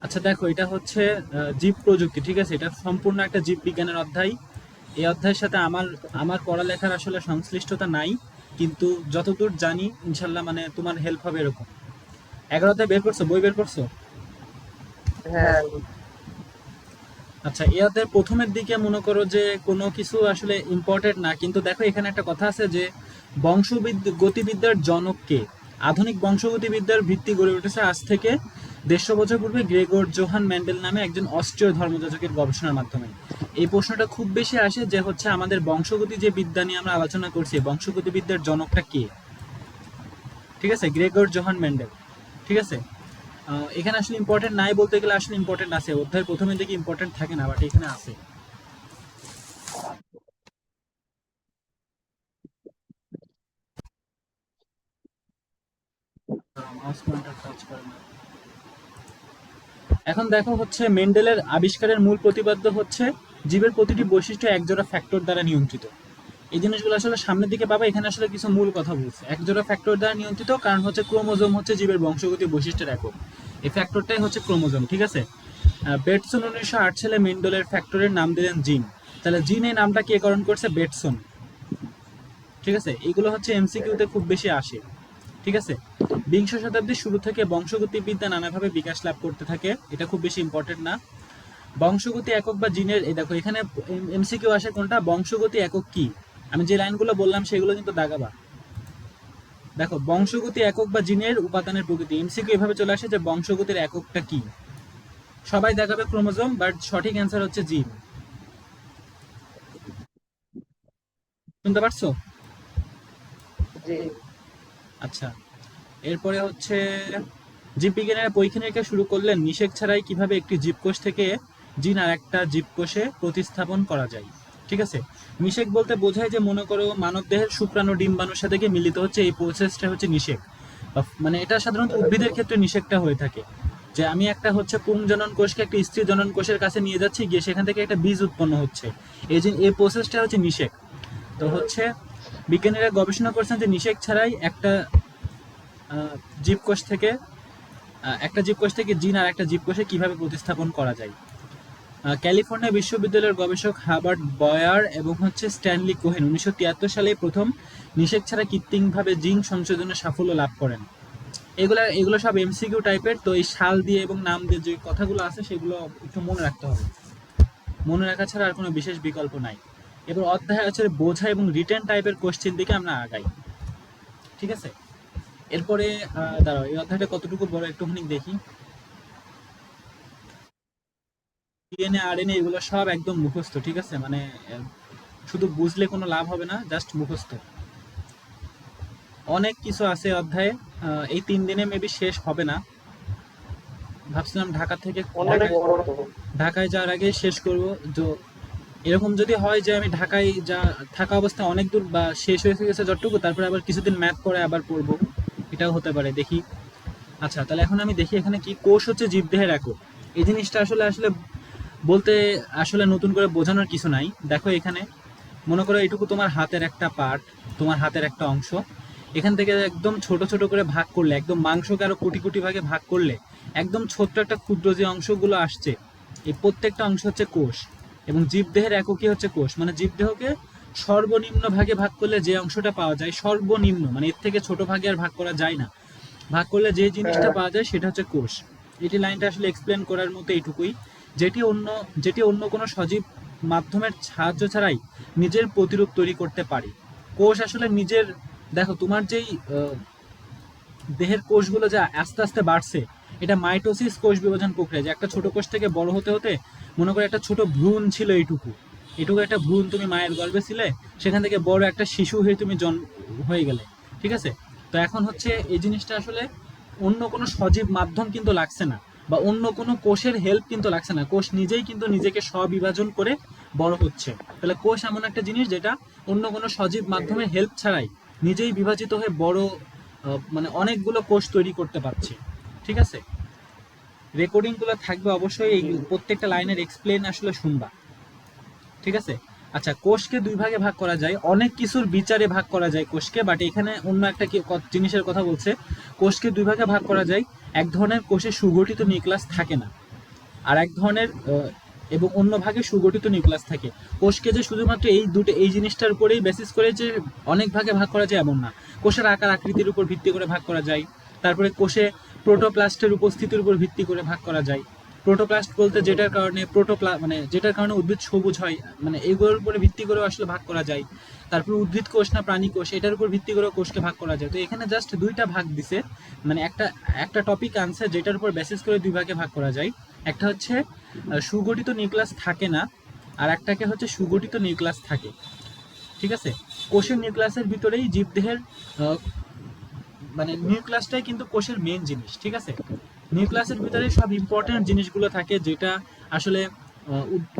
আচ্ছা দেখো, এটা হচ্ছে জীব প্রযুক্তি, ঠিক আছে? এটা সম্পূর্ণ একটা জীব বিজ্ঞানের অধ্যায়। এই অধ্যায়ের সাথে আমার আমার পড়ালেখার আসলে সংশ্লিষ্টতা নাই, কিন্তু যতদূর জানি ইনশাল্লাহ মানে তোমার হেল্প হবে এরকম। 11 অধ্যায় বের করছো, বই বের করছো? হ্যাঁ। আচ্ছা, এই অধ্যায়ের প্রথমের দিকে মনে করো যে কোনো কিছু আসলে ইম্পর্টেন্ট না, কিন্তু দেখো এখানে একটা কথা আছে যে গতিবিদ্যার জনক কে? আধুনিক বংশগতিবিদ্যার ভিত্তি গড়ে উঠেছে আজ থেকে 150 বছর পূর্বে গ্রেগর জোহান ম্যান্ডেল নামে একজন অস্ট্রীয় ধর্মযাজকের গবেষণার মাধ্যমে। এই প্রশ্নটা খুব বেশি আসে যে হচ্ছে আমাদের বংশগতি যে বিদ্যা নিয়ে আমরা আলোচনা করছি, বংশগতিবিদ্যার জনকটা কে? ঠিক আছে, গ্রেগর জোহান ম্যান্ডেল। ঠিক আছে। এখানে আসলে ইম্পর্টেন্ট নাই বলতে গেলে আসলে ইম্পর্টেন্ট আছে, অধ্যায়ের প্রথমের দিকে ইম্পর্টেন্ট থাকে না, বাট এখানে আছে। মাউস পয়েন্টার টাচ করে না। এখন দেখো হচ্ছে মেন্ডেলের আবিষ্কারের মূল প্রতিপাদ্য হচ্ছে জীবের প্রতিটি বৈশিষ্ট্য একজোড়া ফ্যাক্টর দ্বারা নিয়ন্ত্রিত। এই জিনিসগুলো আসলে সামনের দিকে পাবে, এখানে আসলে কিছু মূল কথা বলছে। একজোড়া ফ্যাক্টর দ্বারা নিয়ন্ত্রিত কারণ হচ্ছে ক্রোমোজোম হচ্ছে জীবের বংশগতি বৈশিষ্ট্যের একক। এই ফ্যাক্টরটাই হচ্ছে ক্রোমোজোম, ঠিক আছে? বেটসন 1908 সালে মেন্ডেলের ফ্যাক্টরের নাম দিলেন জিন। তাহলে জিন এই নামটা কে করণ করছে? বেটসন। ঠিক আছে, এইগুলো হচ্ছে এমসিকিউতে খুব বেশি আসে। ঠিক আছে। বিংশ শতাব্দীর শুরু থেকে বংশগতিবিদ্যা নানাভাবে বিকাশ লাভ করতে থাকে, এটা খুব বেশি ইম্পর্টেন্ট না। বংশগতি একক বা জিনের, এই দেখো এখানে এমসিকিউ আসে কোনটা, বংশগতি একক কি? আমি যে লাইনগুলো বললাম সেগুলো কিন্তু দাগাবা। দেখো, বংশগতি একক বা জিনের উপাদানের প্রকৃতি, এমসিকিউ এভাবে চলে আসে যে বংশগতির এককটা কি? সবাই দেখাবে ক্রোমোজোম, বাট সঠিক অ্যান্সার হচ্ছে জিন। শুনতে পারছো? জি। আচ্ছা, এরপরে হচ্ছে জীববিজ্ঞানীরা পরীক্ষা নিরীক্ষা শুরু করলেন নিষেক ছাড়াই কিভাবে একটি জীবকোষ থেকে জিন আর একটা জীবকোষে প্রতিস্থাপন করা যায়। ঠিক আছে। নিষেক বলতে বোঝায় যে মনে করো মানবদেহের শুক্রাণু ডিম্বাণুর সাথে গিয়ে মিলিত হচ্ছে, এই প্রসেসটা হচ্ছে নিষেক। মানে এটা সাধারণত উদ্ভিদের ক্ষেত্রে নিষেকটা হয়ে থাকে, যে আমি একটা হচ্ছে পুংজনন কোষকে একটা স্ত্রী জনন কোষের কাছে নিয়ে যাচ্ছি, গিয়ে সেখান থেকে একটা বীজ উৎপন্ন হচ্ছে। এই যে এই প্রসেসটা হচ্ছে নিষেক। তো হচ্ছে বিজ্ঞানীরা গবেষণা করছেন যে নিষেক ছাড়াই আহ, জীবকোষ থেকে একটা জীবকোষ থেকে জিন আর একটা জীবকোষে কিভাবে প্রতিস্থাপন করা যায়। ক্যালিফোর্নিয়া বিশ্ববিদ্যালয়ের গবেষক হাবার্ট বয়ার এবং হচ্ছে স্ট্যানলি কোহেন 1973 সালে প্রথম নিষেক ছাড়া কৃত্রিমভাবে জিন সংশোধনের সাফল্য লাভ করেন। এগুলো এগুলো সব এমসিকিউ টাইপের, তো এই সাল দিয়ে এবং নাম দিয়ে যে কথাগুলো আছে সেগুলো একটু মনে রাখতে হবে। মনে রাখা ছাড়া আর কোনো বিশেষ বিকল্প নাই। এবার অধ্যায় আছে বোঝা এবং রিটেন টাইপের কোশ্চেন দিকে আমরা আগাই। ঠিক আছে। এরপরে দাঁড়াও, এই অধ্যায়টা কতটুকু বড় একটুখানি দেখি। ডিএনএ আরএনএ এগুলো সব একদম মুখস্থ, ঠিক আছে? মানে শুধু বুঝলে কোনো লাভ হবে না, জাস্ট মুখস্থ। অনেক কিছু আছে অধ্যায়ে। এই 3 দিনে মেবি শেষ হবে না। ভাবছিলাম ঢাকা থেকে অনেক ঢাকায় বড় তো। ঢাকায় যাওয়ার আগে শেষ করব। তো এরকম যদি হয় যে আমি ঢাকায় যা থাকা অবস্থায় অনেক দূর বা শেষ হয়ে গেছে যতটুকু, তারপরে আবার কিছুদিন ম্যাথ করে আবার পড়বো, এটাও হতে পারে, দেখি। আচ্ছা, তাহলে এখন আমি দেখি এখানে কি, কোষ হচ্ছে জীবদেহের একক। এই জিনিসটা আসলে আসলে বলতে আসলে নতুন করে বোঝানোর কিছু নাই। দেখো এখানে মনে করো এইটুকু তোমার হাতের একটা পার্ট, তোমার হাতের একটা অংশ। এখান থেকে একদম ছোট ছোট করে ভাগ করলে, একদম মাংসকে আরো কোটি কোটি ভাগে ভাগ করলে একদম ছোট্ট একটা ক্ষুদ্র যে অংশগুলো আসছে, এই প্রত্যেকটা অংশ হচ্ছে কোষ। এবং জীবদেহের এককই হচ্ছে কোষ। মানে জীবদেহকে সর্বনিম্ন ভাগে ভাগ করলে যে অংশটা পাওয়া যায়, সর্বনিম্ন মানে এর থেকে ছোট ভাগে আর ভাগ করা যায় না, ভাগ করলে যে জিনিসটা হ্যাঁ। পাওয়া যায় সেটা হচ্ছে কোষ। এটি লাইনটা আসলে এক্সপ্লেন করার মতো এইটুকুই। যেটি অন্য যেটি অন্য কোনো সজীব মাধ্যমের সাহায্য ছাড়াই নিজের প্রতিরূপ তৈরি করতে পারে। কোষ আসলে নিজের, দেখো তোমার যেই দেহের কোষগুলো যা আস্তে আস্তে বাড়ছে, এটা মাইটোসিস কোষ বিভাজন প্রক্রিয়া, যে একটা ছোট কোষ থেকে বড় হতে হতে মনে করো একটা ছোট ভ্রূণ ছিল এইটুকু, এটুকু একটা ভ্রূণ, তুমি মায়ের গর্ভে ছিলে, সেখান থেকে বড় একটা শিশু হয়ে তুমি জন্ম হয়ে গেলে। ঠিক আছে। তো এখন হচ্ছে এই জিনিসটা আসলে অন্য কোনো সজীব মাধ্যম কিন্তু লাগছে না, বা অন্য কোনো কোষের হেল্প কিন্তু লাগছে না, কোষ নিজেই কিন্তু নিজেকে স্ববিভাজন করে বড় হচ্ছে। তাহলে কোষ এমন একটা জিনিস যেটা অন্য কোনো সজীব মাধ্যমের হেল্প ছাড়াই নিজেই বিভাজিত হয়ে বড়, মানে অনেকগুলো কোষ তৈরি করতে পারছে। ঠিক আছে। রেকর্ডিং গুলো থাকবে অবশ্যই, এই জি। প্রত্যেকটা লাইনের এক্সপ্লেন আসলে শুনবা। ঠিক আছে। আচ্ছা, কোষকে দুই ভাগে ভাগ করা যায়, অনেক কিছুর বিচারে ভাগ করা যায় কোষকে, বাট এখানে অন্য একটা জিনিসের কথা বলছে। কোষকে দুই ভাগে ভাগ করা যায়, এক ধরনের কোষে সুগঠিত নিউক্লিয়াস থাকে না। আর এক ধরনের এবং অন্য ভাগে সুগঠিত নিউক্লিয়াস থাকে। কোষকে যে শুধুমাত্র এই জিনিসটার উপরেই বেসিস করে যে অনেক ভাগে ভাগ করা যায় এমন না। কোষের আকার আকৃতির উপর ভিত্তি করে ভাগ করা যায়। তারপরে কোষে প্রোটোপ্লাস্টের উপস্থিতির উপর ভিত্তি করে ভাগ করা যায়। প্রোটোপ্লাস্ট বলতে যেটার কারণে উদ্ভিদ সবুজ হয়, মানে এগুলোর উপরে ভিত্তি করে আসলে ভাগ করা যায়। তারপর উদ্ভিদ কোষ না প্রাণী কোষ, এটার উপর ভিত্তি করে কোষকে ভাগ করা যায়। তো এখানে জাস্ট দুইটা ভাগ দিছে, মানে একটা একটা টপিক আনছে যেটার উপর বেসিস করে দুই ভাগে ভাগ করা যায়। একটা হচ্ছে সুগঠিত নিউক্লিয়াস থাকে না, আর একটাকে হচ্ছে সুগঠিত নিউক্লিয়াস থাকে। ঠিক আছে, কোষের নিউক্লিয়াসের ভিতরেই জীবদেহের মানে নিউক্লিয়াসটাই কিন্তু কোষের মেন জিনিস। ঠিক আছে, নিউক্লিয়াসের ভিতরে সব ইম্পর্টেন্ট জিনিসগুলো থাকে যেটা আসলে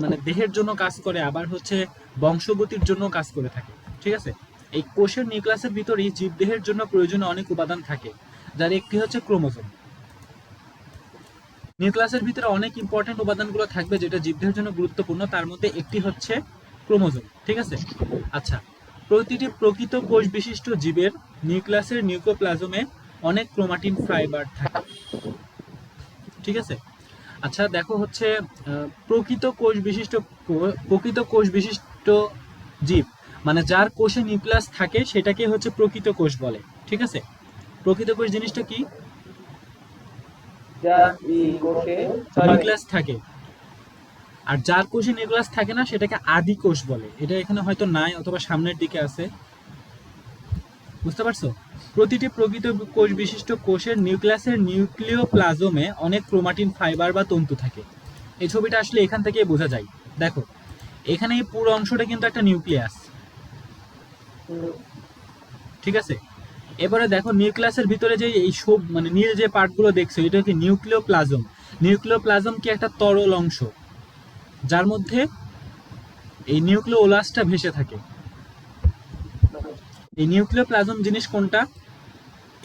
মানে দেহের জন্য কাজ করে, আবার হচ্ছে বংশগতির জন্য কাজ করে থাকে। ঠিক আছে, এই কোষের নিউক্লিয়াসের ভিতরেই জীবদেহের জন্য প্রয়োজনীয় অনেক উপাদান থাকে, যার একটি হচ্ছে ক্রোমোজোম। নিউক্লিয়াসের ভিতরে অনেক ইম্পর্টেন্ট উপাদানগুলো থাকবে যেটা জীবদেহের জন্য গুরুত্বপূর্ণ, তার মধ্যে একটি হচ্ছে ক্রোমোজোম। ঠিক আছে, আচ্ছা, প্রতিটি প্রকৃত কোষ বিশিষ্ট জীবের নিউক্লিয়াসের নিউক্লোপ্লাজমে অনেক ক্রোমাটিন ফাইবার থাকে। ঠিক আছে, আচ্ছা দেখো হচ্ছে প্রকৃত কোষ বিশিষ্ট জীব, মানে যার কোষে নিউক্লিয়াস থাকে সেটাকে হচ্ছে প্রকৃত কোষ বলে। ঠিক আছে, প্রকৃত কোষ জিনিসটা কি? যার কোষে নিউক্লিয়াস থাকে। আর যার কোষে নিউক্লিয়াস থাকে না সেটাকে আদি কোষ বলে। এটা এখানে হয়তো নাই অথবা সামনের দিকে আছে, বুঝতে পারছো? প্রতিটি প্রকৃত কোষ বিশিষ্ট কোষের নিউক্লিয়াসের নিউক্লিওপ্লাজমে অনেক ক্রোমাটিন ফাইবার বা তন্তু থাকে। এই ছবিটা আসলে এখান থেকেই বোঝা যায়। দেখো, এখানে এই পুরো অংশটা কিন্তু একটা নিউক্লিয়াস। ঠিক আছে, এবারে দেখো নিউক্লিয়াসের ভিতরে যে এই সব মানে নীল যে পার্টগুলো দেখছো, এটা কি নিউক্লিওপ্লাজম। নিউক্লিওপ্লাজম কি একটা তরল অংশ যার মধ্যে এই নিউক্লিওলাসটা ভেসে থাকে। এই নিউক্লিওপ্লাজম জিনিস কোনটা?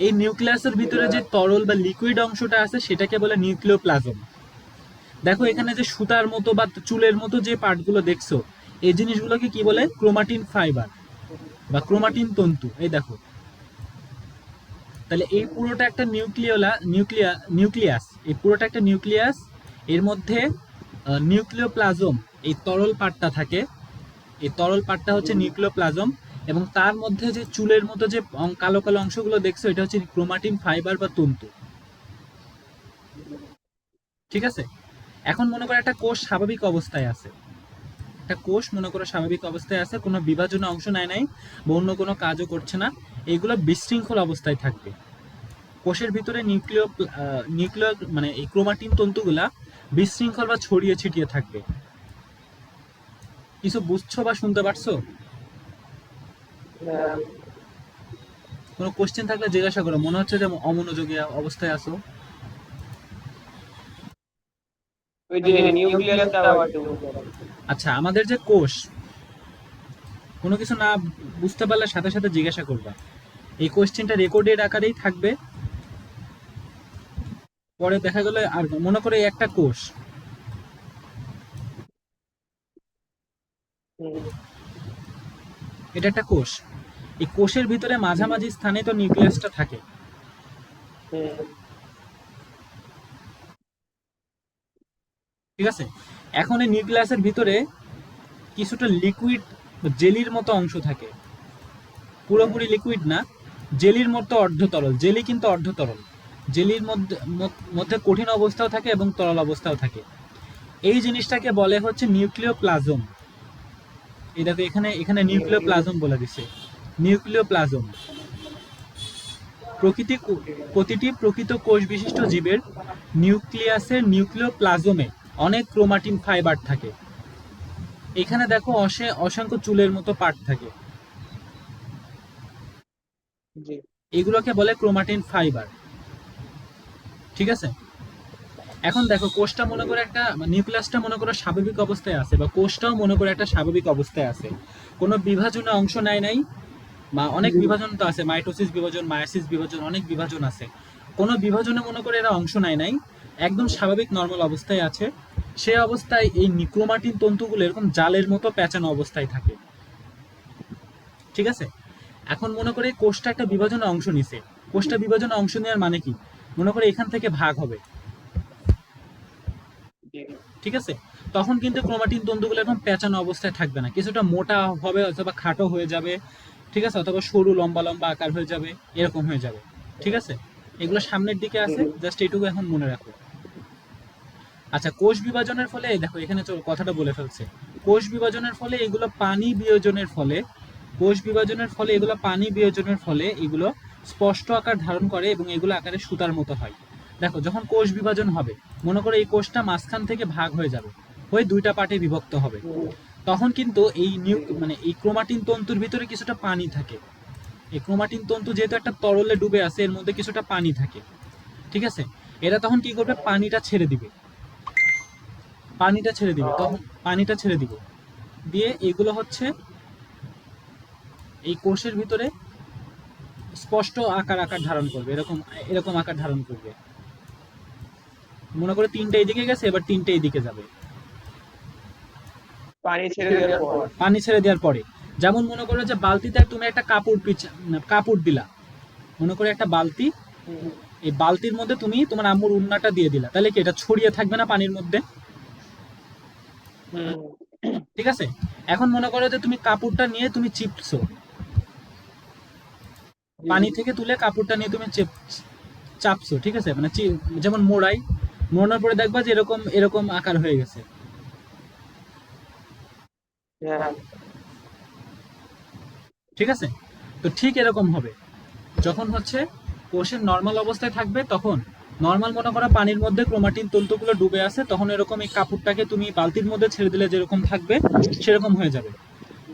এই নিউক্লিয়াসের ভিতরে যে তরল বা লিকুইড অংশটা আছে সেটাকে বলে নিউক্লিওপ্লাজম। দেখো এখানে যে সুতার মতো বা চুলের মতো যে পার্টগুলো দেখছো, এই জিনিসগুলোকে কি বলে? ক্রোমাটিন ফাইবার বা ক্রোমাটিন তন্তু। এই দেখো, তাহলে এই পুরোটা একটা নিউক্লিয়াস, এই পুরোটা একটা নিউক্লিয়াস। এর মধ্যে নিউক্লিওপ্লাজম, এই তরল পার্টটা থাকে। এই তরল পার্টটা হচ্ছে নিউক্লিওপ্লাজম, এবং তার মধ্যে যে চুলের মতো যে কালো কালো অংশগুলো দেখছো, এটা হচ্ছে ক্রোমাটিন ফাইবার বা তন্তু। ঠিক আছে, এখন মনে করো একটা কোষ স্বাভাবিক অবস্থায় আছে। একটা কোষ মনে করো স্বাভাবিক অবস্থায় আছে, কোনো বিভাজনে অংশ নেয় নাই বা অন্য কোনো কাজও করছে না, এগুলো বিশৃঙ্খল অবস্থায় থাকবে। কোষের ভিতরে নিউক্লিয় মানে এই ক্রোমাটিন তন্তুগুলা বিশৃঙ্খল বা ছড়িয়ে ছিটিয়ে থাকবে। কিছু বুঝছো বা শুনতে পারছো? কোনো কোশ্চেন থাকলে জিজ্ঞাসা করো, মনে হচ্ছে যে অমনোযোগী অবস্থায় আছো। ওই যে নিউক্লিয়াসটা আবার একটু বুঝাও। আচ্ছা, আমাদের যে কোষ, কোনো কিছু না বুঝতে পারলে সাথে সাথে জিজ্ঞাসা করবা। এই কোশ্চেনটা রেকর্ডেড আকারেই থাকবে, পরে দেখা গেল। আর মনে করে এই একটা কোষ, এটা একটা কোষ। এই কোষের ভিতরে মাঝামাঝি স্থানে তো নিউক্লিয়াসটা থাকে। ঠিক আছে, এখন এই নিউক্লিয়াসের ভিতরে কিছুটা লিকুইড জেলির মতো অংশ থাকে। পুরোপুরি লিকুইড না, জেলির মতো অর্ধতরল। জেলি কিন্তু অর্ধতরল। জেলির মধ্যে কঠিন অবস্থাও থাকে এবং তরল অবস্থাও থাকে। এই জিনিসটাকে বলে হচ্ছে নিউক্লিওপ্লাজম। এই দেখো এখানে এখানে নিউক্লিওপ্লাজম বলে দিছে। নিউক্লিওপ্লাজম। প্রতিটি প্রকৃত কোষ বিশিষ্ট জীবের নিউক্লিয়াসের নিউক্লিওপ্লাজমে অনেক ক্রোমাটিন ফাইবার থাকে। এখানে দেখো অসংখ্য চুলের মতো পার্ট থাকে, এগুলোকে বলে ক্রোমাটিন ফাইবার। ঠিক আছে, এখন দেখো কোষটা মনে করে একটা নিউক্লিয়াসটা মনে করো স্বাভাবিক অবস্থায় আছে, বা কোষটাও মনে করে একটা স্বাভাবিক অবস্থায় আছে, কোনো বিভাজনে অংশ নেয় নাই। বা অনেক বিভাজন তো আছে, মাইটোসিস বিভাজন, মায়োসিস বিভাজন, অনেক বিভাজন আছে। কোনো বিভাজনে মনে করে এরা অংশ নেয় নাই, একদম স্বাভাবিক নর্মাল অবস্থায় আছে। সে অবস্থায় এই ক্রোমাটিন তন্তুগুলো এরকম জালের মতো প্যাঁচানো অবস্থায় থাকে। ঠিক আছে, এখন মনে করে কোষটা একটা বিভাজনে অংশ নিছে। কোষটা বিভাজনে অংশ নেওয়ার মানে কি? মনে করে এখান থেকে ভাগ হবে। ঠিক আছে? তখন কিন্তু ক্রোমাটিন তন্তুগুলো এরকম পেঁচানো অবস্থায় থাকবে না, কিছুটা মোটা হবে অথবা খাটো হয়ে যাবে, ঠিক আছে, অথবা সরু লম্বা লম্বা আকার হয়ে যাবে, এরকম হয়ে যাবে, ঠিক আছে? এগুলো সামনের দিকে আছে, জাস্ট এইটুকু এখন মনে রাখো। আচ্ছা, কোষ বিভাজনের ফলে দেখো এখানে কথাটা বলে ফেলছে, কোষ বিভাজনের ফলে এগুলো পানি বিয়োজনের ফলে, কোষ বিভাজনের ফলে এগুলো পানি বিয়োজনের ফলে এগুলো স্পষ্ট আকার ধারণ করে এবং এগুলো আকারে সুতার মতো হয়। দেখো যখন কোষ বিভাজন হবে, মনে করো এই কোষটা মাঝখান থেকে ভাগ হয়ে যাবে, হয়ে দুইটা পার্টে বিভক্ত হবে, তখন কিন্তু এই মানে এই ক্রোমাটিন তন্তুর ভিতরে কিছুটা পানি থাকে। এই ক্রোমাটিন তন্তু যেহেতু একটা তরলে ডুবে আছে, এর মধ্যে কিছুটা পানি থাকে, ঠিক আছে? এরা তখন কি করবে, পানিটা ছেড়ে দিবে, তখন পানিটা ছেড়ে দিবে, দিয়ে এগুলো হচ্ছে এই কোষের ভিতরে স্পষ্ট আকার আকার ধারণ করবে, এরকম এরকম আকার ধারণ করবে। মনে করে তিনটে এইদিকে গেছে, এবার তিনটে এইদিকে যাবে পানি ছেড়ে দেওয়ার পর। পানি ছেড়ে দেওয়ার পরে। যেমন মনে করো যে বালতিতে তুমি একটা কাপড় দিলা, মনে করে একটা বালতি, এই বালতির মধ্যে তুমি তোমার আম্মুর উন্নাটা দিয়ে দিলা, তাহলে কি এটা ছড়িয়ে থাকবে না পানির মধ্যে? ঠিক আছে? এখন মনে করো যে তুমি কাপড়টা নিয়ে তুমি চিপছো, পানি থেকে তুলে কাপড়টা নিয়ে তুমি চাপছো, ঠিক আছে, মানে যেমন মোড়ানোর পরে দেখবা যে এরকম এরকম আকার হয়ে গেছে, ঠিক আছে? তো ঠিক এরকম হবে যখন হচ্ছে কোষের নর্মাল অবস্থায় থাকবে, তখন নর্মাল মনে করা পানির মধ্যে ক্রোমাটিন তন্তুগুলো ডুবে আছে, তখন এরকম এই কাপড়টাকে তুমি বালতির মধ্যে ছেড়ে দিলে যেরকম থাকবে সেরকম হয়ে যাবে।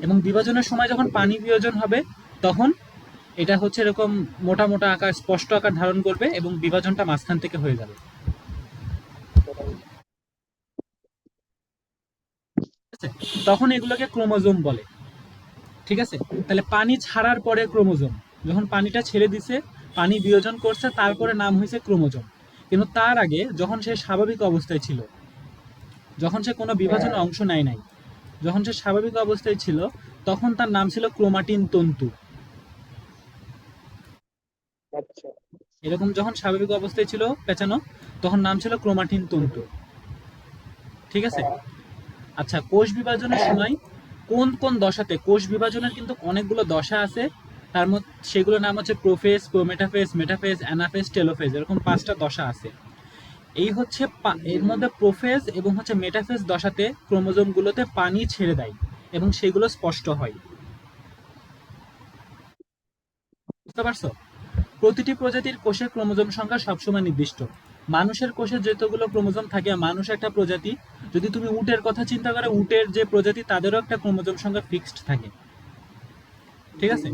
এবং বিভাজনের সময় যখন পানি বিয়োজন হবে, তখন এটা হচ্ছে এরকম মোটা মোটা আকার, স্পষ্ট আকার ধারণ করবে এবং বিভাজনটা মাঝখান থেকে হয়ে যাবে, ঠিক আছে? তখন এগুলোকে ক্রোমোজোম বলে, ঠিক আছে? তাহলে পানি ছাড়ার পরে ক্রোমোজোম, যখন পানিটা ছেড়ে দিছে, পানি বিয়োজন করছে, তারপরে নাম হয়েছে ক্রোমোজোম। কিন্তু তার আগে যখন সে স্বাভাবিক অবস্থায় ছিল, যখন সে কোনো বিভাজনে অংশ নেয় নাই, যখন সে স্বাভাবিক অবস্থায় ছিল, তখন তার নাম ছিল ক্রোমাটিন তন্তু। এরকম যখন স্বাভাবিক অবস্থায় ছিল পেঁচানো, তখন নাম ছিল ক্রোমাটিন তন্তু, ঠিক আছে? আচ্ছা, কোষ বিভাজনের সময় কোন কোন দশাতে, কোষ বিভাজনের কিন্তু অনেকগুলো দশা আছে, তার মধ্যে সেগুলোর নাম হচ্ছে prophase, prometaphase, metaphase, anaphase, telophase, এরকম 5টা দশা আছে। এই হচ্ছে এর মধ্যে প্রোফেজ এবং হচ্ছে মেটাফেজ দশাতে ক্রোমোজোমগুলোতে পানি ছেড়ে দেয় এবং সেগুলো স্পষ্ট হয়, বুঝতে পারছো? প্রতিটি প্রজাতির কোষের ক্রোমোজোম সংখ্যা সবসময় নির্দিষ্ট। মানুষের কোষে যতগুলো ক্রোমোজোম থাকে, মানুষ একটা প্রজাতি, যদি তুমি উটের কথা চিন্তা করো, উটের যে প্রজাতি তাদেরও একটা ক্রোমোজোম সংখ্যা ফিক্সড থাকে, ঠিক আছে?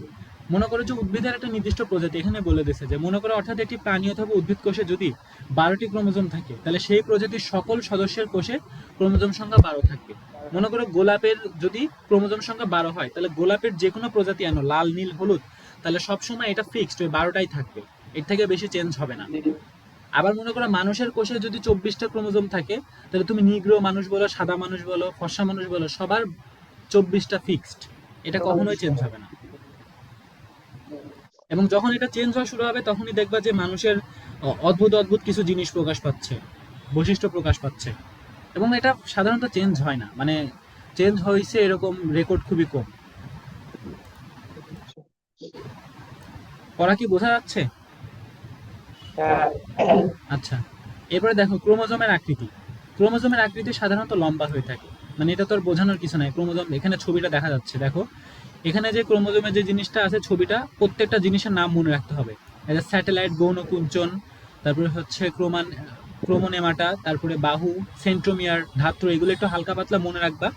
মনে করো যে উদ্ভিদের একটা নির্দিষ্ট প্রজাতি, এখানে বলে দিয়েছে যে মনে করো অর্থাৎ একটি প্রাণী অথবা উদ্ভিদ কোষে যদি 12টি ক্রোমোজোম থাকে, তাহলে সেই প্রজাতির সকল সদস্যের কোষে ক্রোমোজোম সংখ্যা 12 থাকবে। মনে করো গোলাপের যদি ক্রোমোজোম সংখ্যা 12 হয়, তাহলে গোলাপের যে কোনো প্রজাতি আনো, লাল, নীল, হলুদ, তাহলে সবসময় এটা ফিক্সড, ওই 12টাই থাকবে, এর থেকে বেশি চেঞ্জ হবে না। আবার মনে করো মানুষের কোষে যদি 24টা ক্রোমোজোম থাকে, তাহলে তুমি নিগ্রো মানুষ বলো, সাদা মানুষ বলো, ফর্সা মানুষ বলো, সবার 24টা ফিক্সড, এটা কখনোই চেঞ্জ হবে না। এবং যখন এটা চেঞ্জ হওয়া শুরু হবে, তখনই দেখবা যে মানুষের অদ্ভুত অদ্ভুত কিছু জিনিস প্রকাশ পাচ্ছে, বৈশিষ্ট্য প্রকাশ পাচ্ছে, এবং এটা সাধারণত চেঞ্জ হয় না, মানে চেঞ্জ হয়েছে এরকম রেকর্ড খুবই কম। পড়া কি বোঝা যাচ্ছে? আচ্ছা, এরপরে দেখো ক্রোমোজোমের আকৃতি। ক্রোমোজোমের আকৃতি সাধারণত লম্বা হয়ে থাকে, মানে এটা তো আর বোঝানোর কিছু নাই। ক্রোমোজোম, এখানে ছবিটা দেখা যাচ্ছে, দেখো এখানে যে ক্রোমোজোমের যে জিনিসটা আছে, ছবিটা, প্রত্যেকটা জিনিসের নাম মনে রাখতে হবে। এটা স্যাটেলাইট, গৌণ কুঞ্চন, তারপরে হচ্ছে ক্রোমোনেমাটা, তারপরে বাহু, সেন্ট্রোমিয়ার, ধাত্র, এগুলো একটু হালকা পাতলা মনে রাখবা,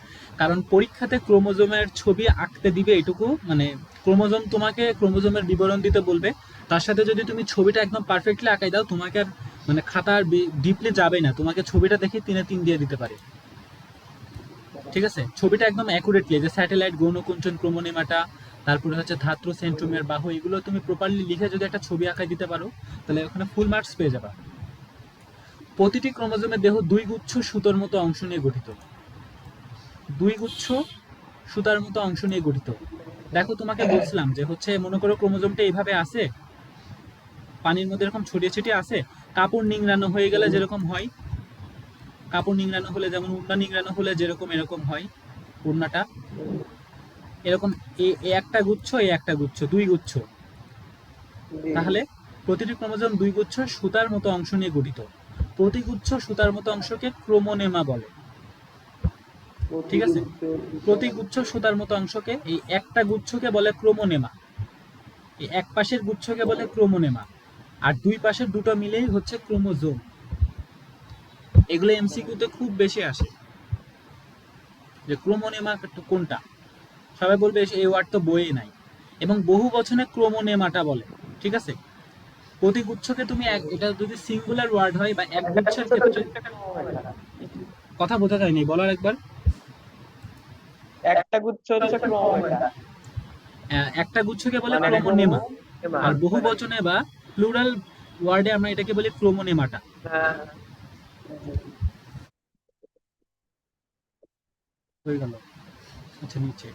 কারণ পরীক্ষাতে ক্রোমোজোমের ছবি আঁকতে দিবে এটুকু, মানে ক্রোমোজোম তোমাকে ক্রোমোজোমের বিবরণ দিতে বলবে, তার সাথে যদি তুমি ছবিটা একদম পারফেক্টলি আঁকাই দাও, তোমাকে আর মানে খাতার ডিপলি যাবে না, তোমাকে ছবিটা দেখে 3-3 দিয়ে দিতে পারে, ঠিক আছে? ছবিটা একদম অ্যাকুরেটলি, যে স্যাটেলাইট, গৌণকুঞ্চন, ক্রোমোনেমাটা, তারপরে হচ্ছে ধাত্র, সেন্ট্রোমিয়ার, বাহু, এগুলো তুমি প্রপারলি লিখে যদি একটা ছবি আঁকাই দিতে পারো, তাহলে ওখানে ফুল মার্কস পেয়ে যাবা। প্রতিটি ক্রোমোজোমের দেহ 2 গুচ্ছ সুতোর মতো অংশ নিয়ে গঠিত, 2 গুচ্ছ সুতার মতো অংশ নিয়ে গঠিত। দেখো তোমাকে বলছিলাম যে হচ্ছে মনে করো ক্রোমোজোমটা এইভাবে আছে, পানির মধ্যে এরকম ছড়িয়ে ছিটিয়ে আছে, কাপড় নিংড়ানো হয়ে গেলে যেরকম হয়, কাপড় নিংড়ানো হলে যেমন উড়না নিংড়ানো হলে যেরকম এরকম হয় উড়নাটা, এরকম এ একটা গুচ্ছ, এ একটা গুচ্ছ, দুই গুচ্ছ। জি। তাহলে প্রতিটি ক্রোমোজোম দুই গুচ্ছ সুতার মতো অংশ নিয়ে গঠিত। প্রতি গুচ্ছ সুতার মতো অংশকে ক্রোমোনেমা বলে। ঠিক আছে, প্রতি গুচ্ছ সুতার মতো অংশকে, এই একটা গুচ্ছকে বলে ক্রোমোনেমা, এই এক পাশের গুচ্ছকে বলে ক্রোমোনেমা, আর দুই পাশের দুটো মিলেই হচ্ছে ক্রোমোজোম। এগুলো এমসিকিউতে খুব বেশি আসে যে ক্রোমোনেমা কোনটা। সবাই বলবে এই ওয়ার্ড তো বইয়ে নাই, এবং বহু বচনে ক্রোমোনেমাটা বলে। ঠিক আছে, প্রতি গুচ্ছকে তুমি এটা যদি সিঙ্গুলার ওয়ার্ড হয় বা এক গুচ্ছের ক্ষেত্রে, কথা বোঝা যায়নি, বলার একবার। একটা গুচ্ছ হচ্ছে ক্রোমোমেটা, একটা গুচ্ছকে বলে মানে ক্রোমোনেমা, ক্রোমোনেমা। আর বহু বচনে বা প্লুরাল ওয়ার্ডে আমরা এটাকে বলি ক্রোমোনেমাটা। হ্যাঁ, জি। হয়ে গেল। আচ্ছা, নিচে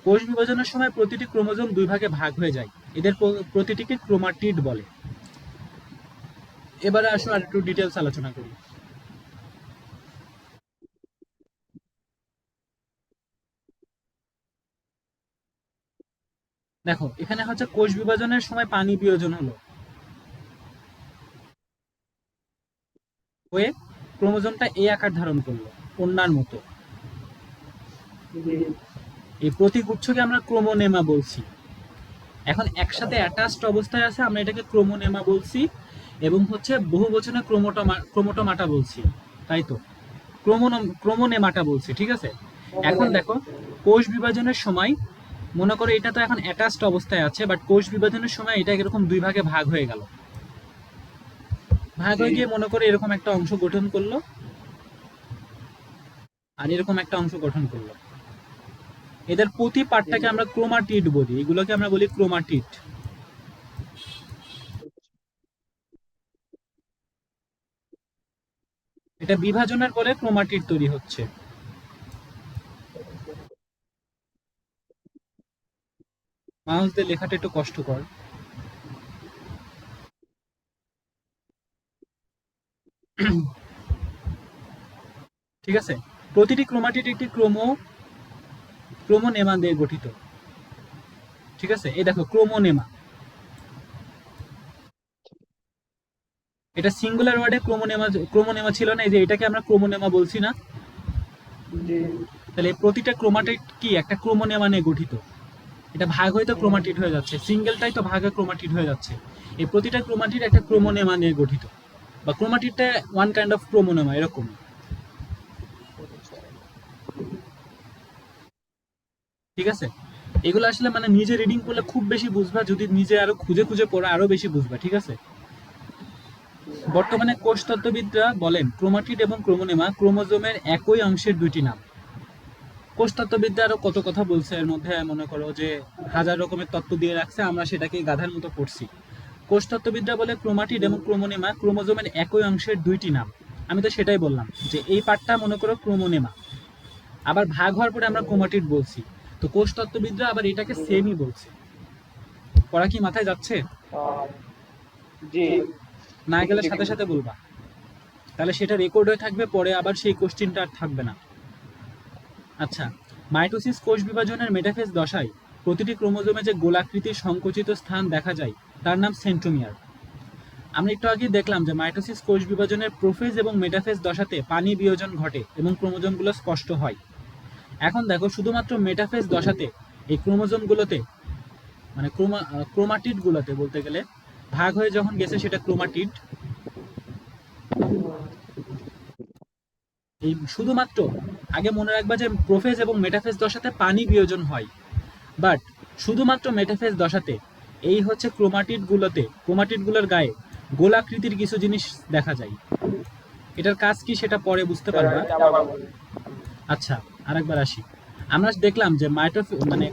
কোষ বিভাজনের সময় প্রতিটি ক্রোমোজোম দুই ভাগে ভাগ হয়ে যায়, এদের প্রতিটিকে ক্রোমাটিড বলে। এবারে আসো আর একটু ডিটেলস আলোচনা করি। দেখো এখানে হচ্ছে কোষ বিভাজনের সময় পানি বিয়োজন হলো, হয়ে ক্রোমোজোমটা এই আকার ধারণ করলো, কন্যার মতো। জি। এই প্রতিগুচ্ছকে আমরা ক্রোমোনেমা বলছি। এখন একসাথে অ্যাটাচড অবস্থায় আছে, আমরা এটাকে ক্রোমোনেমা বলছি, এবং হচ্ছে বহু বচনে ক্রোমোটোমাটা বলছি, তাই তো, ক্রোমোনেমাটা বলছি। ঠিক আছে, এখন দেখো কোষ বিভাজনের সময় মনে করো এটা তো এখন অ্যাটাচড অবস্থায় আছে, বাট কোষ বিভাজনের সময় এটা এরকম দুই ভাগে ভাগ হয়ে গেল, ভাগ জি। হয়ে গিয়ে মনে করো এরকম একটা অংশ গঠন করলো, আর এরকম একটা অংশ গঠন করলো। এদের প্রতি পার্টটাকে আমরা ক্রোমাটিড বলি, এগুলোকে আমরা বলি ক্রোমাটিড। এটা বিভাজনের পরে ক্রোমাটিড তৈরি হচ্ছে। মাউস দিয়ে লেখাটা একটু কষ্টকর। ঠিক আছে, প্রতিটি ক্রোমাটিড একটি ক্রোমোনেমা দিয়ে গঠিত। ঠিক আছে, এই দেখো ক্রোমোনেমা, এটা সিঙ্গুলার ওয়ার্ডে ক্রোমোনেমা ছিল না, এই যে এটাকে আমরা ক্রোমোনেমা বলছি না। জি। তাহলে এই প্রতিটা ক্রোমাটিড কি একটা ক্রোমোনেমা নিয়ে গঠিত। এটা ভাগ হয়ে তো ক্রোমাটিড হয়ে যাচ্ছে, সিঙ্গেলটাই তো ভাগে ক্রোমাটিড হয়ে যাচ্ছে। এই প্রতিটা ক্রোমাটিড একটা ক্রোমোনেমা নিয়ে গঠিত, বা ক্রোমাটিডটা ওয়ান কাইন্ড অফ ক্রোমোনেমা এরকম। ঠিক আছে, এগুলো আসলে মানে নিজে রিডিং করলে খুব বেশি বুঝবা, যদি নিজে আরো খুঁজে খুঁজে পড়ো আরো বেশি বুঝবা। ঠিক আছে, বর্তমানে কোষতত্ত্ববিদরা বলেন ক্রোমাটিড এবং ক্রোমোনেমা ক্রোমোজোমের একই অংশের দুইটি নাম। কোষতত্ত্ববিদরা আরো কত কথা বলছে, এর মধ্যে মনে করো যে হাজার রকমের তত্ত্ব দিয়ে রাখছে, আমরা সেটাকে গাধার মতো পড়ছি। কোষতত্ত্ববিদরা বলে ক্রোমাটিড এবং ক্রোমোনেমা ক্রোমোজোমের একই অংশের দুইটি নাম। আমি তো সেটাই বললাম যে এই পার্টটা মনে করো ক্রোমোনেমা, আবার ভাগ হওয়ার পরে আমরা ক্রোমাটিড বলছি। তো কোষতত্ত্ববিদরা আবার এটাকে সেমই বলছে। পড়া কি মাথায় যাচ্ছে? জি। না গেলে সাথে সাথে বলবা, তাহলে সেটা রেকর্ড হয়ে থাকবে, পরে আবার সেই কোশ্চেনটা আর থাকবে না। আচ্ছা, মাইটোসিস কোষ বিভাজনের মেটাফেজ দশায় প্রতিটি ক্রোমোজোমে যে গোলাকৃতির সংকুচিত স্থান দেখা যায় তার নাম সেন্ট্রোমিয়ার। আমরা একটু আগে দেখলাম যে মাইটোসিস কোষ বিভাজনের প্রোফেজ এবং মেটাফেজ দশাতে পানি বিয়োজন ঘটে এবং ক্রোমোজোমগুলো স্পষ্ট হয়। এখন দেখো শুধুমাত্র মেটাফেজ দশাতে এই ক্রোমোজোমগুলোতে, মানে ক্রোমাটিড গুলোতে বলতে গেলে, ভাগ হয়ে যখন গেছে সেটা ক্রোমাটিড। এই শুধুমাত্র আগে মনে রাখবা যে প্রোফেজ এবং মেটাফেজ দশাতে পানি বিয়োজন হয়, বাট শুধুমাত্র মেটাফেজ দশাতে এই হচ্ছে ক্রোমাটিড গুলোর গায়ে গোলাকৃতির কিছু জিনিস দেখা যায়। এটার কাজ কি সেটা পরে বুঝতে পারবা। আচ্ছা, আরেকবার আসি। আমরা দেখলাম যে মানে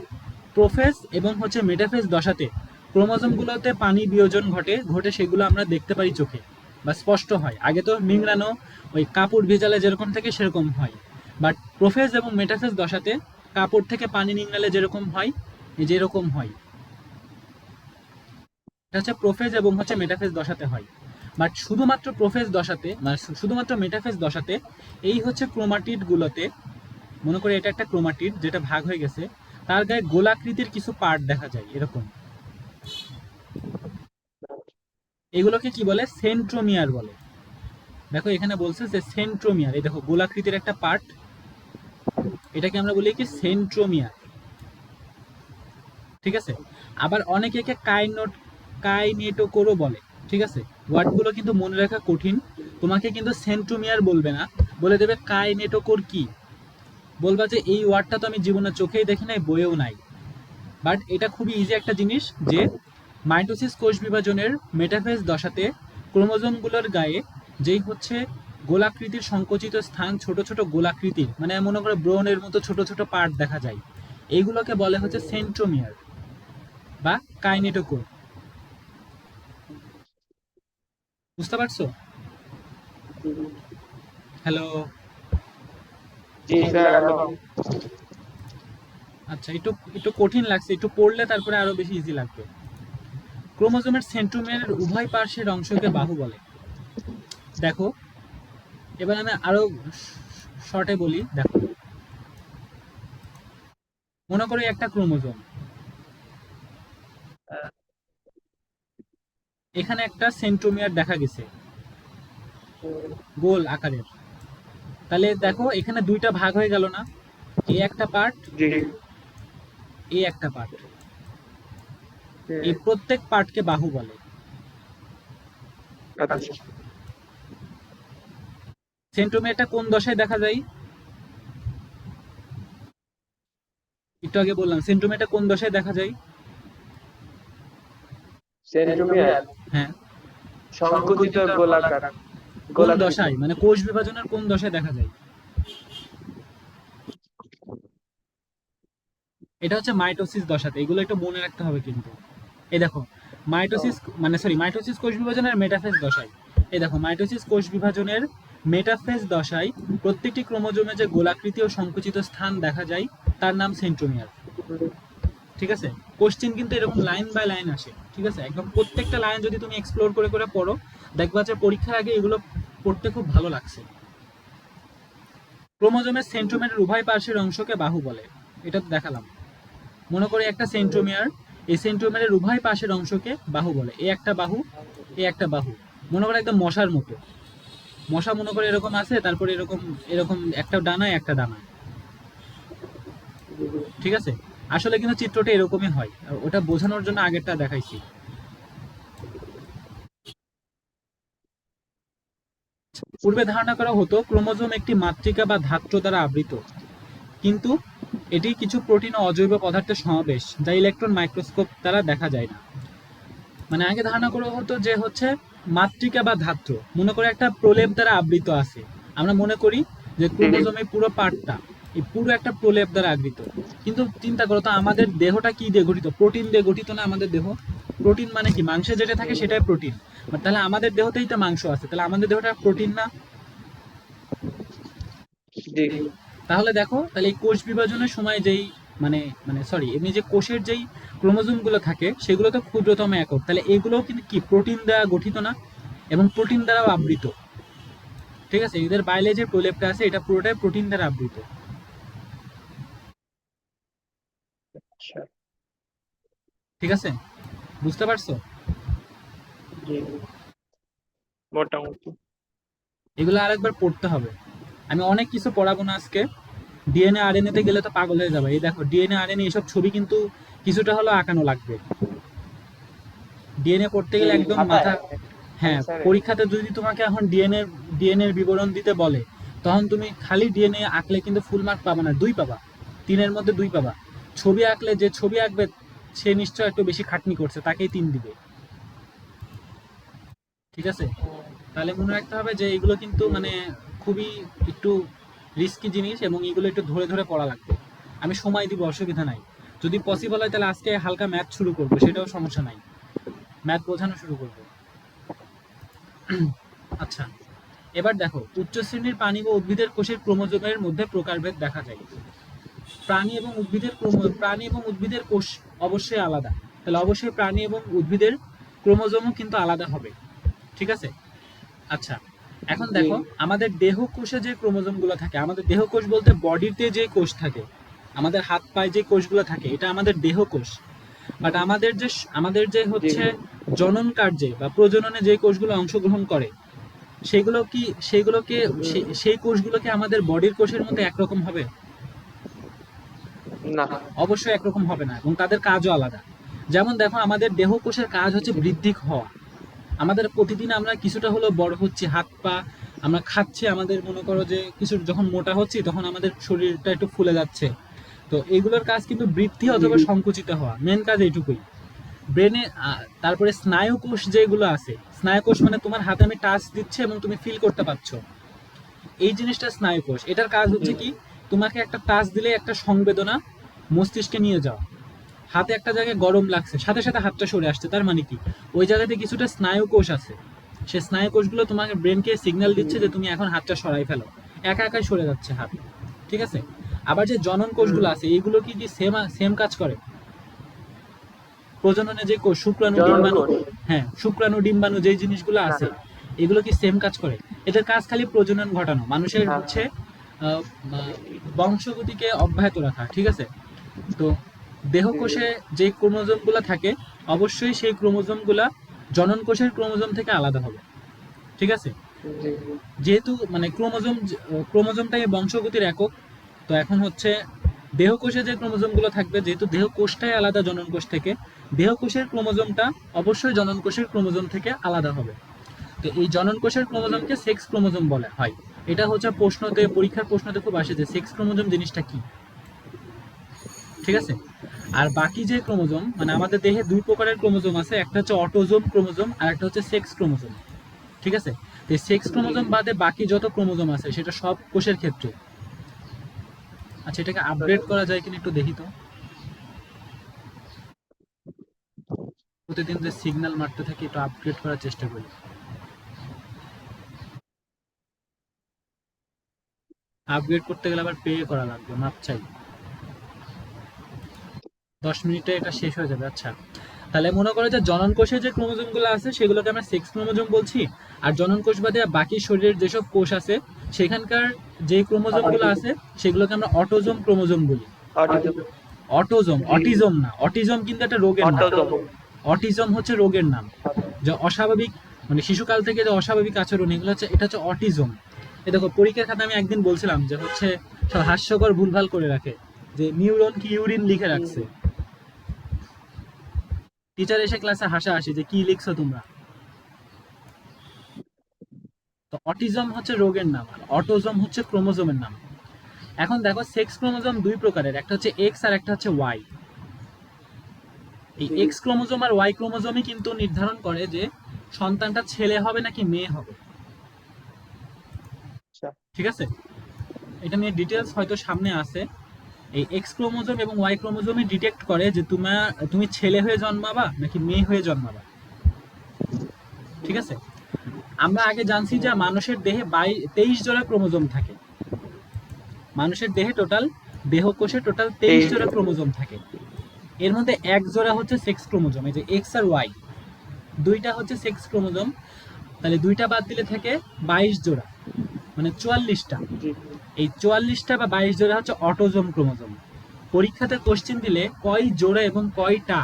প্রোফেজ এবং হচ্ছে মেটাফেজ দশাতে ক্রোমোজোমগুলোতে পানি বিয়োজন ঘটে সেগুলো আমরা দেখতে পারি চোখে, বা স্পষ্ট হয়। আগে তো নিংড়ানো, ওই কাপড় ভেজালে যেরকম থাকে সেরকম হয়, বাট প্রোফেজ এবং মেটাফেজ দশাতে কাপড় থেকে পানি নিংড়ালে যেরকম হয়, যেরকম হয়। এটা হচ্ছে প্রোফেজ এবং হচ্ছে মেটাফেজ দশাতে হয়। বাট শুধুমাত্র প্রোফেজ দশাতে মানে শুধুমাত্র মেটাফেজ দশাতে এই হচ্ছে ক্রোমাটিড গুলোতে, মনে করে এটা একটা ক্রোমাটিড যেটা ভাগ হয়ে গেছে, তার গায়ে গোলাকৃতির কিছু পার্ট দেখা যায় এরকম। এগুলোকে কি বলে? সেন্ট্রোমিয়ার বলে। দেখো এখানে বলছে যে সেন্ট্রোমিয়ার, এই দেখো গোলাকৃতির একটা পার্ট, এটাকে আমরা বলি কি সেন্ট্রোমিয়ার। ঠিক আছে। আবার অনেকে একে কাইনেটোকোরও বলে। ঠিক আছে, ওয়ার্ডগুলো কিন্তু মনে রাখা কঠিন। তোমাকে কিন্তু সেন্ট্রোমিয়ার বলবে না, বলে দেবে কাইনেটোকোর কি। বলবা যে এই ওয়ার্ডটা তো আমি জীবনে চোখেই দেখি নাই, বইয়েও নাই। বাট এটা খুবই ইজি একটা জিনিস যে মাইটোসিস কোষ বিভাজনের মেটাফেজ দশাতে ক্রোমোজোমগুলোর গায়ে যেই হচ্ছে গোলাকৃতির সংকুচিত স্থান, ছোট ছোট গোলাকৃতির, মানে মনে করে ব্রোনের মতো ছোট ছোট পার্ট দেখা যায়, এইগুলোকে বলে হচ্ছে সেন্ট্রোমিয়ার বা কাইনেটোকোর। বুঝতে পারছো? হ্যালো? জি স্যার, হ্যালো। আচ্ছা, একটু একটু কঠিন লাগছে, একটু পড়লে তারপরে আরো বেশি ইজি লাগবে। ক্রোমোজোমের সেন্ট্রোমিয়ারের উভয় পার্শ্বের অংশকে বাহু বলে। দেখো এবার আমি আরো শর্টে বলি। দেখো মনে করি একটা ক্রোমোজোম, এখানে একটা সেন্ট্রোমিয়ার দেখা গেছে গোল আকারের। তাহলে দেখো এখানে দুইটা ভাগ হয়ে গেল না? এই একটা পার্ট, জি। এই একটা পার্ট, এই প্রত্যেক পার্টকে বাহু বলে। আচ্ছা। সেন্ট্রোমিয়ারটা কোন দশায় দেখা যায়? একটু আগে বললাম সেন্ট্রোমিয়ারটা কোন দশায় দেখা যায়। সেন্ট্রোমিয়ার হ্যাঁ, সংকুচিত গোলাকার, কোন গোলাকৃতি। দশায়, মানে কোষ বিভাজনের কোন দশায় দেখা যায়? এটা হচ্ছে মাইটোসিস দশাতে। এগুলো একটু মনে রাখতে হবে কিন্তু। এই দেখো মাইটোসিস মানে সরি মাইটোসিস কোষ বিভাজনের মেটাফেজ দশায়, এই দেখো মাইটোসিস কোষ বিভাজনের মেটাফেজ দশায় প্রত্যেকটি ক্রোমোজোমে যে গোলাকৃতি ও সংকুচিত স্থান দেখা যায় তার নাম সেন্ট্রোমিয়ার। ঠিক আছে, কোশ্চেন কিন্তু এরকম লাইন বাই লাইন আসে। ঠিক আছে, একদম প্রত্যেকটা লাইন যদি তুমি এক্সপ্লোর করে করে পড়ো, দেখবা যে পরীক্ষার আগে এগুলো পড়তে খুব ভালো লাগছে। ক্রোমোজোমের সেন্ট্রোমিয়ারের উভয় পার্শ্বের অংশকে বাহু বলে, এটা তো দেখালাম। মনে করি একটা সেন্ট্রোমিয়ার, এই সেন্ট্রোমিয়ারের উভয় পাশের অংশকে বাহু বলে। এই একটা বাহু, এই একটা বাহু। মনে করে একদম মশার মতো, মশা মনে করে এরকম আছে, তারপরে এরকম এরকম একটা ডানায় একটা ডানায়। ঠিক আছে, আসলে কিন্তু চিত্রটা এরকমই হয়, ওটা বোঝানোর জন্য আগেরটা দেখাইছি। পূর্বে ধারণা করা হতো ক্রোমোজোম একটি মাতৃকা বা ধাত্র দ্বারা আবৃত, কিন্তু এটি কিছু প্রোটিন ও অজৈব পদার্থের সমাবেশ যা ইলেকট্রন মাইক্রোস্কোপ দ্বারা দেখা যায় না। মানে আগে ধারণা করা হতো যে হচ্ছে মাতৃকা বা ধাত্র মনে করে একটা প্রলেপ দ্বারা আবৃত আছে। আমরা মনে করি যে ক্রোমোজোমের পুরো পার্টটা এই পুরো একটা প্রলেপ দ্বারা আবৃত, কিন্তু চিন্তা করো তো আমাদের দেহটা কি দিয়ে গঠিত? প্রোটিন দিয়ে গঠিত না আমাদের দেহ? প্রোটিন মানে কি? মাংসে যেটা থাকে সেটাই প্রোটিন। তাহলে আমাদের দেহতেই তো মাংস আছে, তাহলে আমাদের দেহটা প্রোটিন না? জি। তাহলে দেখো, তাহলে এই কোষ বিভাজনের সময় যেই মানে মানে সরি এমনি যে কোষের যেই ক্রোমোজোম গুলো থাকে সেগুলো তো ক্ষুদ্রতম একক, তাহলে এগুলোও কিন্তু কি প্রোটিন দ্বারা গঠিত না? এবং প্রোটিন দ্বারাও আবৃত। ঠিক আছে, এদের বাইরে যে প্রলেপটা আছে এটা পুরোটাই প্রোটিন দ্বারা আবৃত। আচ্ছা। ঠিক আছে, বুঝতে পারছো? জি, মোটামুটি। এগুলো আরেকবার পড়তে হবে। আমি অনেক কিছু পড়াবো না আজকে। ডিএনএ আরএনএ তে গেলে তো পাগল হয়ে যাবে। এই দেখো ডিএনএ আরএনএ এসব ছবি কিন্তু কিছুটা হলো আঁকানো লাগবে। ডিএনএ পড়তে জি, গেলে একদম খাতায় মাথা, হ্যাঁ অ্যান্সারে। পরীক্ষাতে যদি তোমাকে এখন ডিএনএ এর বিবরণ দিতে বলে, তখন তুমি খালি ডিএনএ আঁকলে কিন্তু ফুল মার্ক পাবা না, 2 পাবা, 3-এর মধ্যে 2 পাবা। ছবি আঁকলে যে ছবি আঁকবে সে নিশ্চয় একটু বেশি খাটনি করছে, তাকেই 3 দিবে। ঠিক আছে, তাহলে মনে রাখতে হবে যে এগুলো কিন্তু মানে খুবই একটু রিস্কি জিনিস এবং এগুলো একটু ধরে ধরে পড়া লাগবে। আমি সময় দিব, অসুবিধা নাই। যদি পসিবল হয় তাহলে আজকে হালকা ম্যাথ শুরু করবো, সেটাও সমস্যা নাই, ম্যাথ বোঝানো শুরু করবো। আচ্ছা, এবার দেখো উচ্চ শ্রেণীর প্রাণী বা উদ্ভিদের কোষের ক্রোমোজোমের মধ্যে প্রকারভেদ দেখা যায়। প্রাণী এবং উদ্ভিদের কোষ অবশ্যই আলাদা, তাহলে অবশ্যই প্রাণী এবং উদ্ভিদের ক্রোমোজোমও কিন্তু আলাদা হবে। ঠিক আছে, আচ্ছা, এখন জি দেখো আমাদের দেহ কোষে যে ক্রোমোজোম গুলো থাকে, আমাদের দেহ কোষ বলতে বডিতে যে কোষ থাকে, আমাদের হাত পায়ে যে কোষগুলো থাকে, এটা আমাদের দেহ কোষ। বাট আমাদের যে জি হচ্ছে জনন কার্যে বা প্রজননে যে কোষগুলো অংশগ্রহণ করে, সেগুলো কি সেগুলোকে সেই কোষগুলোকে আমাদের বডির কোষের মতো একরকম হবে? না। অবশ্যই একরকম হবে না, এবং তাদের কাজও আলাদা। যেমন দেখো, আমাদের দেহ কোষের কাজ হচ্ছে জি বৃদ্ধি হওয়া। আমাদের প্রতিদিন আমরা কিছুটা হলেও বড় হচ্ছি, হাত পা আমরা খাচ্ছি, আমাদের মনে করো যে কিছু যখন মোটা হচ্ছি তখন আমাদের শরীরটা একটু ফুলে যাচ্ছে। তো এইগুলোর কাজ কিন্তু বৃদ্ধি জি অথবা সংকুচিত হওয়া, মেন কাজ এইটুকুই। ব্রেনে তারপরে স্নায়ু কোষ যেগুলো আছে, স্নায়ু কোষ মানে তোমার হাতে আমি টাচ দিচ্ছি এবং তুমি ফিল করতে পারছো, এই জিনিসটা স্নায়ু কোষ। এটার কাজ জি হচ্ছে কি, তোমাকে একটা টাচ দিলে একটা সংবেদনা মস্তিষ্কে নিয়ে যাওয়া। হাতে একটা জায়গায় গরম লাগছে, সাথে সাথে হাতটা সরে আসছে, তার মানে কি ওই জায়গাতে কিছুটা স্নায়ু কোষ আছে। সে স্নায়ু কোষগুলো তোমাকে ব্রেনকে সিগন্যাল দিচ্ছে যে তুমি এখন হাতটা সরাই ফেলো, একা একাই সরে যাচ্ছে হাত। ঠিক আছে। আবার যে জনন কোষগুলো আছে, এইগুলো কি কি সেম সেম কাজ করে? প্রজননে যে কোষ, শুক্রাণু জনন ডিম্বাণু, কোষ। হ্যাঁ শুক্রাণু ডিম্বাণু যেই জিনিসগুলো হ্যাঁ আছে, এগুলো কি সেম কাজ করে? এদের কাজ খালি প্রজনন ঘটানো, মানুষের হ্যাঁ হচ্ছে আহ, বংশগতিকে অব্যাহত রাখা। ঠিক আছে। তো জি দেহকোষে যে ক্রোমোজোমগুলো থাকে, অবশ্যই সেই ক্রোমোজোমগুলা জনন কোষের ক্রোমোজোম থেকে আলাদা হবে। ঠিক আছে। জি যেহেতু মানে ক্রোমোজোমটাই বংশগতির একক, তো এখন হচ্ছে দেহকোষে যে ক্রোমোজোমগুলো থাকবে, যেহেতু দেহকোষটাই আলাদা জনন কোষ থেকে, দেহকোষের ক্রোমোজোমটা অবশ্যই জনন কোষের ক্রোমোজোম থেকে আলাদা হবে। তো এই জনন কোষের জি ক্রোমোজোমকে সেক্স ক্রোমোজোম বলা হয়। এটা হচ্ছে পরীক্ষার প্রশ্নতে খুব আসে যে সেক্স ক্রোমোজোম জিনিসটা কি। ঠিক জি আছে। আর বাকি যে ক্রোমোজোম, মানে আমাদের দেহে দুই প্রকারের ক্রোমোজোম আছে, একটা হচ্ছে অটোজোম ক্রোমোজোম আর একটা হচ্ছে সেক্স ক্রোমোজোম। ঠিক আছে। তো সেক্স জি ক্রোমোজোম বাদে বাকি যত ক্রোমোজোম আছে সেটা সব কোষের ক্ষেত্রে। আচ্ছা, এটাকে আপগ্রেড করা যায় কিনা একটু দেখি তো। প্রতিদিন যে সিগন্যাল মারতে থাকি, একটু আপগ্রেড করার চেষ্টা করি। আপগ্রেড করতে গেলে আবার পে করা লাগবে, মাপ চাই। 10 মিনিটে এটা শেষ হয়ে যাবে। আচ্ছা, তাহলে মনে করো যে জনন কোষে যে ক্রোমোজোমগুলো আছে সেগুলোকে আমরা সেক্স ক্রোমোজোম বলছি। আর জনন কোষ বাদে বাকি শরীরের যেসব কোষ আছে, সেখানকার যে ক্রোমোজোমগুলো আছে সেগুলোকে আমরা অটোজোম ক্রোমোজোম বলি। অটিজম। অটোজোম, জি অটিজম না, অটিজম কিন্তু একটা রোগের নাম। অটোজম। অটিজম হচ্ছে রোগের নাম। যে অস্বাভাবিক, মানে শিশুকাল থেকে যে অস্বাভাবিক আচরণ, এগুলো হচ্ছে, এটা হচ্ছে অটিজম। এ দেখো, পরীক্ষার খাতা আমি একদিন বলছিলাম যে হচ্ছে সব হাস্যকর ভুলভাল করে রাখে, যে নিউরন কি ইউরিন লিখে রাখছে। টিচার এসে ক্লাসে হাসাহাসি যে কি লিখছো তোমরা। তো অটিজম হচ্ছে রোগের নাম, আর অটোজম হচ্ছে ক্রোমোজোমের নাম। এখন দেখো, সেক্স ক্রোমোজোম দুই প্রকারের, একটা হচ্ছে এক্স আর একটা হচ্ছে ওয়াই। এই জি এক্স ক্রোমোজোম আর ওয়াই ক্রোমোজোমই কিন্তু নির্ধারণ করে যে সন্তানটা ছেলে হবে নাকি মেয়ে হবে। আচ্ছা ঠিক আছে। এটা নিয়ে ডিটেলস হয়তো সামনে আছে। এই এক্স ক্রোমোজোম এবং ওয়াই ক্রোমোজোমই ডিটেক্ট করে যে তুমি ছেলে হয়ে জন্মাবা নাকি মেয়ে হয়ে জন্মাবা। ঠিক আছে। আমরা আগে জানছি যে মানুষের দেহে 23 জোড়া ক্রোমোজোম থাকে। মানুষের দেহে টোটাল, দেহকোষে টোটাল 23 জোড়া 23 জন। ক্রোমোজোম থাকে। এর মধ্যে এক জোড়া হচ্ছে সেক্স ক্রোমোজোম, এই যে এক্স আর ওয়াই, দুইটা হচ্ছে সেক্স ক্রোমোজোম। তাহলে দুইটা বাদ দিলে থাকে 22 জোড়া, মানে 44টা। জি এই 44টা বা 22 জোড়া হচ্ছে অটোজোম ক্রোমোজোম। পরীক্ষাতে কোশ্চেন দিলে কয় জোড়া এবং কয়টা,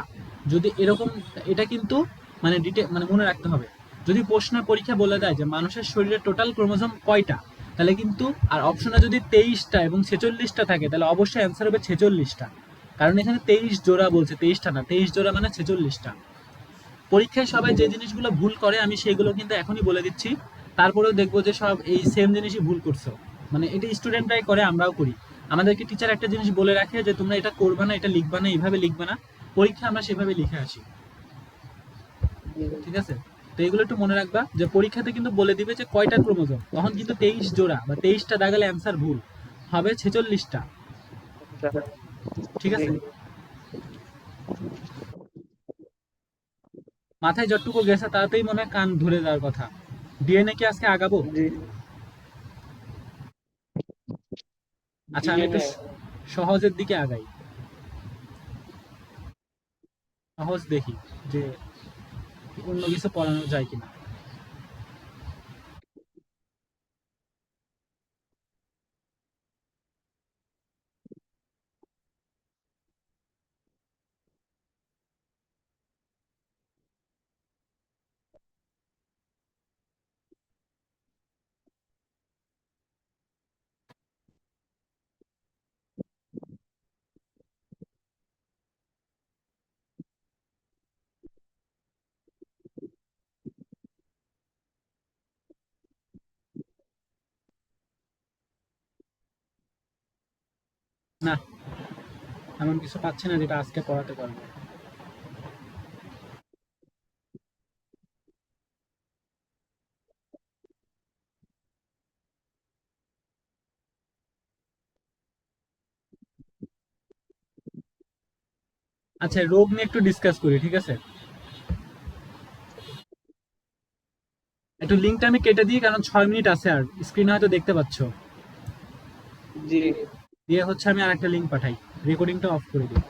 যদি এরকম, এটা কিন্তু মানে মানে মনে রাখতে হবে। যদি প্রশ্নে পরীক্ষা বলে দেয় যে মানুষের শরীরে টোটাল ক্রোমোজোম কয়টা, তাহলে কিন্তু, আর অপশনে যদি 23টা এবং 46টা থাকে, তাহলে অবশ্যই অ্যান্সার হবে 46টা। কারণ এখানে 23 জোড়া বলছে, 23টা না, 23 জোড়া মানে 46টা। পরীক্ষায় সবাই যে জিনিসগুলো ভুল করে আমি সেগুলো কিন্তু এখনই বলে দিচ্ছি। তারপরেও দেখবো যে সব এই সেম জিনিসই ভুল করছো। মানে এটা স্টুডেন্টরাই করে, আমরাও করি। আমাদেরকে টিচার একটা জিনিস বলে রাখে যে তোমরা এটা করবে না, এটা লিখবা না, এইভাবে লিখবা না। পরীক্ষা আমরা সেভাবে লিখে আসি। জি ঠিক আছে। তো এগুলো একটু মনে রাখবা যে পরীক্ষাতে কিন্তু বলে দিবে যে কয়টা ক্রোমোজোম, তখন কিন্তু 23 জোড়া বা 23টা দাগালে অ্যান্সার ভুল হবে, 46টা। আচ্ছা ঠিক জি আছে। মাথায় যতটুকু গেছে তাতেই মনে হয় কান ধরে যাওয়ার কথা। ডিএনএ কি আজকে আগাবো? জি আচ্ছা, আমি একটু ডিএনএ। সহজের দিকে আগাই। সহজ দেখি যে অন্য কিছু পড়ানো যায় কিনা। না, এমন কিছু পাচ্ছি না যেটা আজকে পড়াতে পারবো। আচ্ছা, রোগ নিয়ে একটু ডিসকাস করি, ঠিক আছে? একটু লিঙ্কটা আমি কেটে দিই, কারণ 6 মিনিট আছে, আর স্ক্রিনে হয়তো দেখতে পাচ্ছ। জি। দিয়ে হচ্ছে আমি আর একটা লিঙ্ক পাঠাই, রেকর্ডিংটা অফ করে দিই।